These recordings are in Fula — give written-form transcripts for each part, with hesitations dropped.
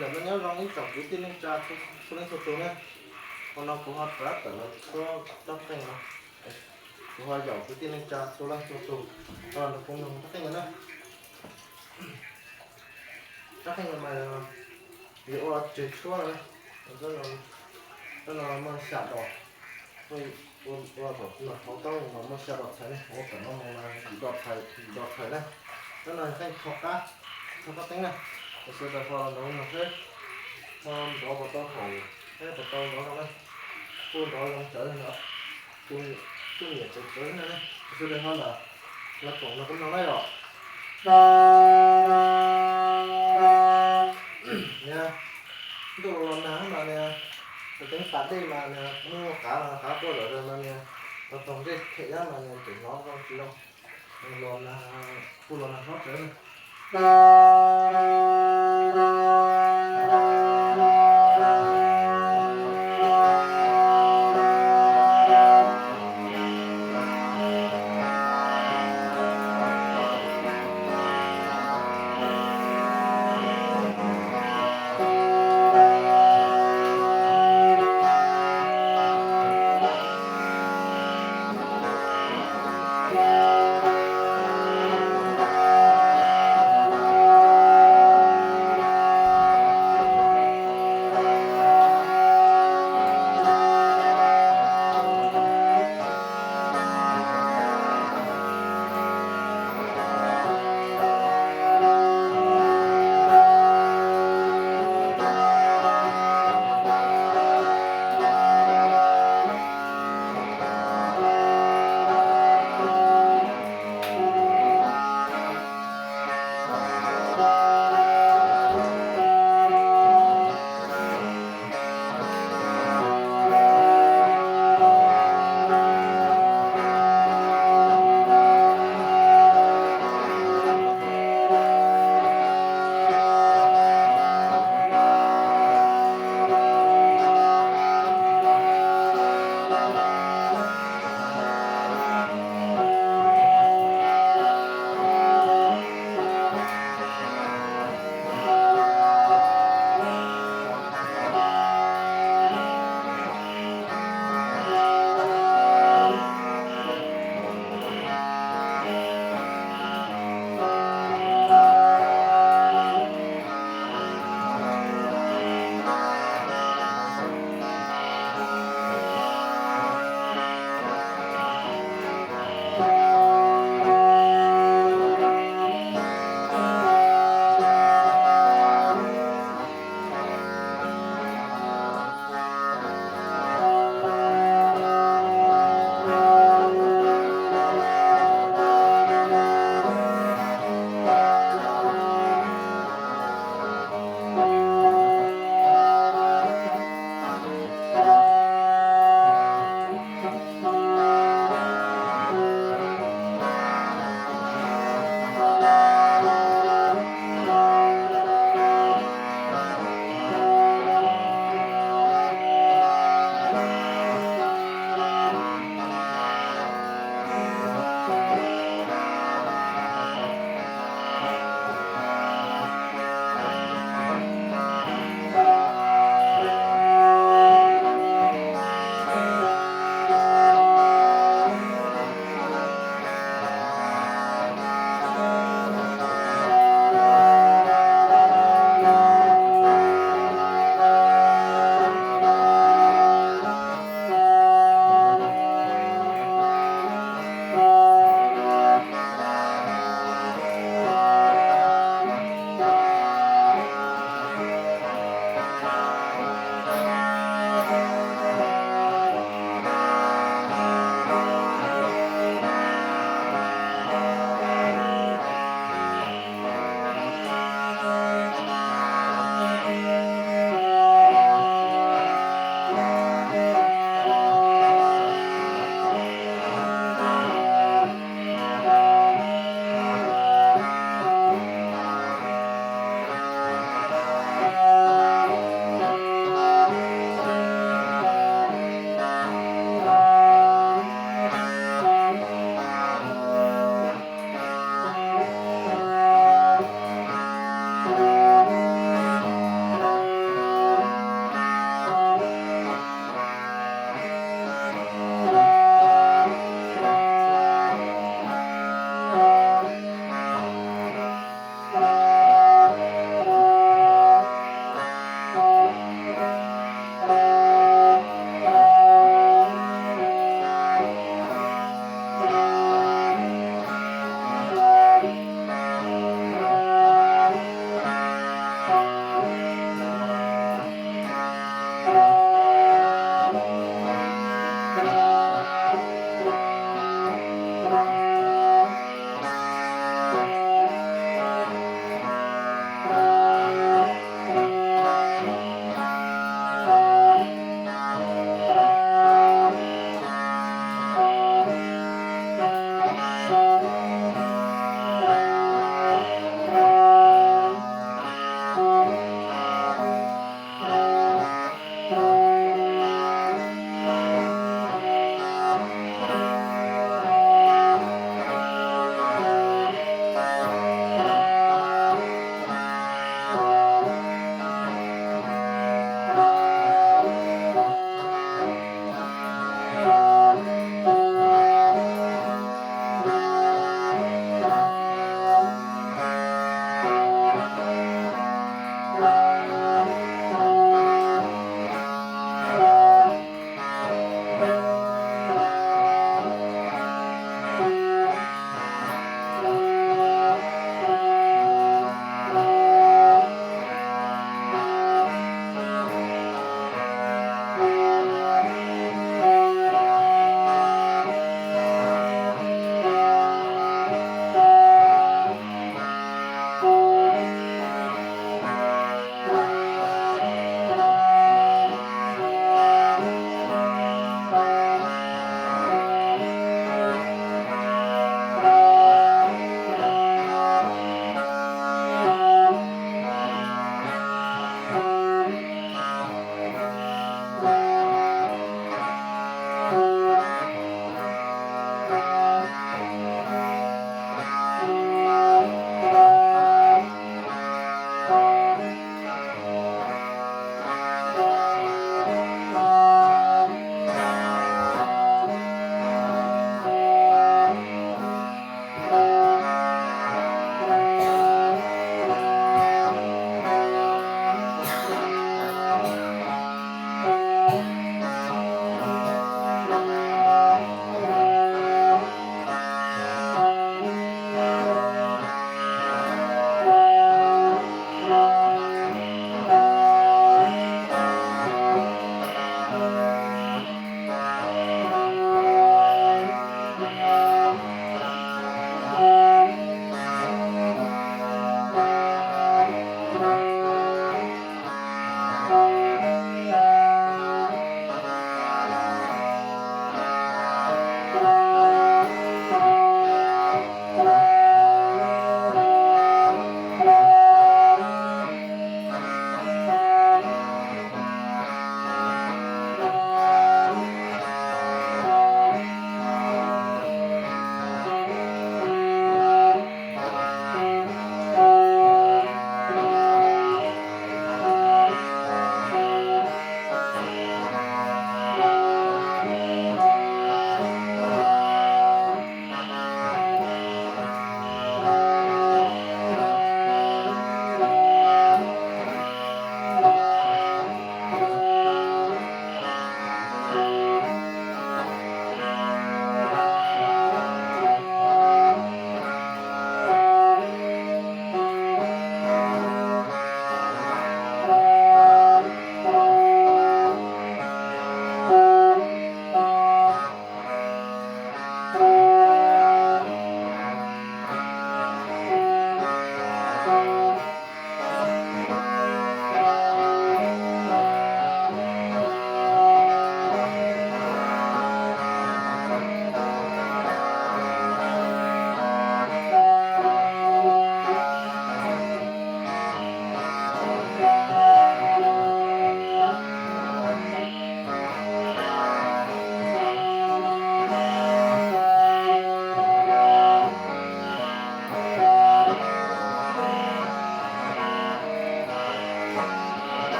là nó nhớ rong những chồng cái tin lên cha số lên số số này còn nó cũng hot rát ở số trong thành nó cũng hoa dầu cái tin lên cha số lên số số còn nó cũng nồng chắc thành nữa chắc thành mà liệu là chết chúa rồi rất là mà sạt đỏ tôi bảo làเขาต้องมาสลับใช้เนี่ยโอ้แต่น้องมาดอกไผ่เนี่ยแล้วนายใช้ขอกก้าเขาก็เต็งนะแต่สุดท้ายพอน้องมาเฮ้ยพอดอกต้องหงเฮ้ยดอกน้องนะพูดดอกลงเจอเนาะพูดเหยียดเจอเนี่ยสุดท้ายพอละแล้วผมเราก็น้องได้หรอกเนี่ยตัวเราน้ำมาเนี่ยtính phạt đi mà mua cả cô rồi mà nè nó trong cái thể ra mà nè chỉ nó không chỉ đâu luôn là cô luôn là nó trở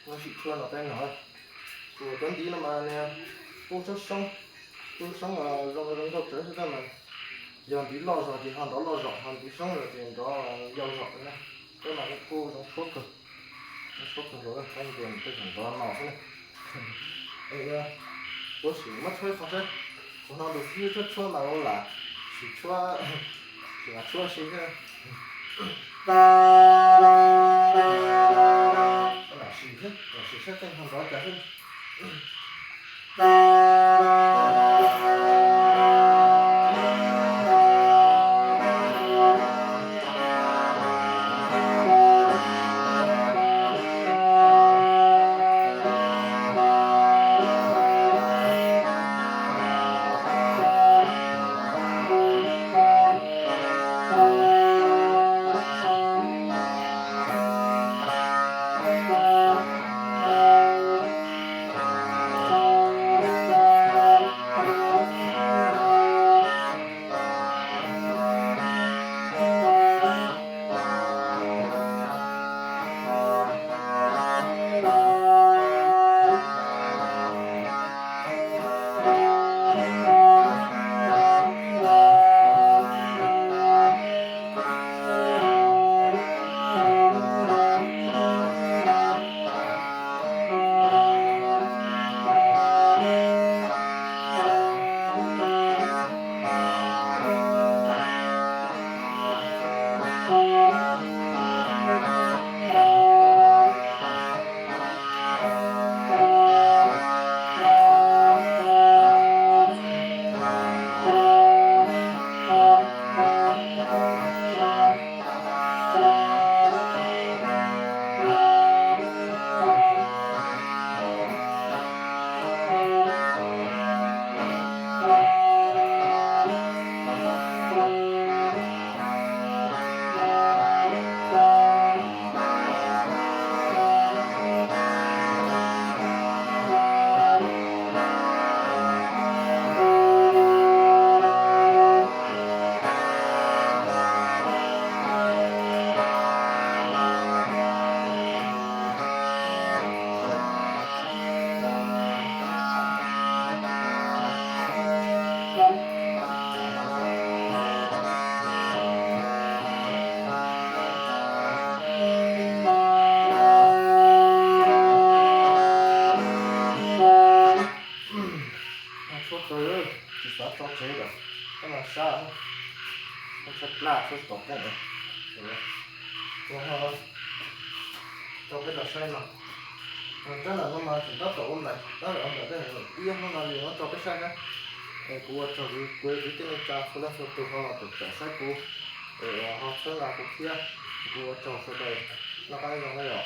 nó chỉ thua nó tay nói của tuấn tí nó mà nè cô rất sống ở trong góc trở thế mà giờ tí lo rồi thì hàng đó lo rõ hàng tí sống rồi thì đó giàu rõ nữa cái mà cái cô nó sốt rồi anh tiền cái thằng đó nọ thế này có sự mất hơi khó đấy nó được như rất chua mà là chỉ chua chỉ là chua xí thôi là xí hết cái thằng đó cả hơn chỉ xóa cho chế được cái mà sao nó thật lạ thật tốt này cho cái đợt xoay mà rất là nó mà chúng ta tổ ôm lại đó là ông đã cái này yên nó là gì nó cho cái xoay á của cho cái quê cái tên cha số là số từ họ từ trả sách của họ sẽ là cuộc kia của cho số đây nó cái dòng này rồi